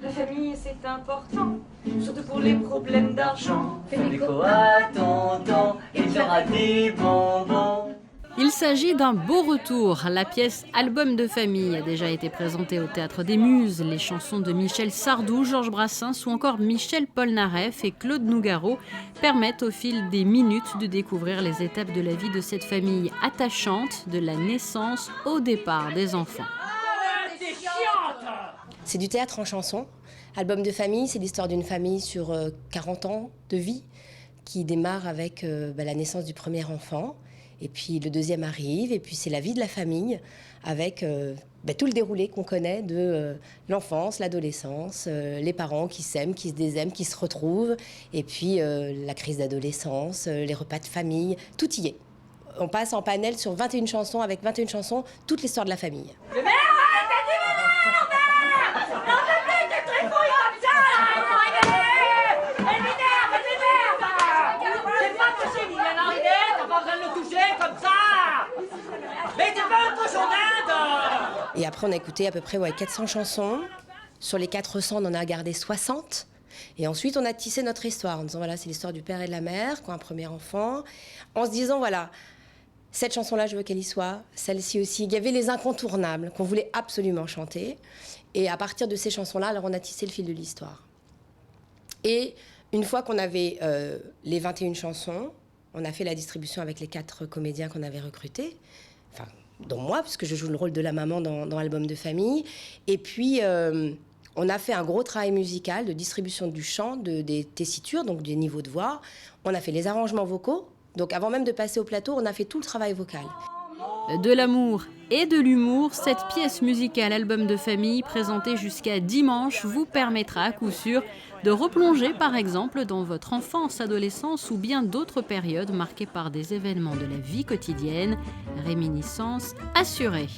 La famille c'est important, surtout pour les problèmes d'argent. Fais des co à tonton et tu auras des bonbons. Il s'agit d'un beau retour. La pièce Album de famille a déjà été présentée au Théâtre des Muses. Les chansons de Michel Sardou, Georges Brassens ou encore Michel Polnareff et Claude Nougaro permettent au fil des minutes de découvrir les étapes de la vie de cette famille attachante, de la naissance au départ des enfants. C'est du théâtre en chanson. Album de famille, c'est l'histoire d'une famille sur 40 ans de vie qui démarre avec la naissance du premier enfant. Et puis le deuxième arrive, et puis c'est la vie de la famille avec tout le déroulé qu'on connaît de l'enfance, l'adolescence, les parents qui s'aiment, qui se désaiment, qui se retrouvent, et puis la crise d'adolescence, les repas de famille, tout y est. On passe en panel sur 21 chansons, avec 21 chansons, toute l'histoire de la famille. Et après, on a écouté à peu près 400 chansons. Sur les 400, on en a gardé 60. Et ensuite, on a tissé notre histoire en disant, voilà, c'est l'histoire du père et de la mère qui ont un premier enfant. En se disant, voilà, cette chanson-là, je veux qu'elle y soit. Celle-ci aussi. Il y avait les incontournables qu'on voulait absolument chanter. Et à partir de ces chansons-là, alors on a tissé le fil de l'histoire. Et une fois qu'on avait les 21 chansons, on a fait la distribution avec les 4 comédiens qu'on avait recrutés. Enfin, dont moi, puisque je joue le rôle de la maman dans Album de famille. Et puis, on a fait un gros travail musical de distribution du chant, des tessitures, donc des niveaux de voix. On a fait les arrangements vocaux. Donc, avant même de passer au plateau, on a fait tout le travail vocal. De l'amour et de l'humour, cette pièce musicale Album de famille, présentée jusqu'à dimanche, vous permettra à coup sûr de replonger par exemple dans votre enfance, adolescence ou bien d'autres périodes marquées par des événements de la vie quotidienne. Réminiscence assurée.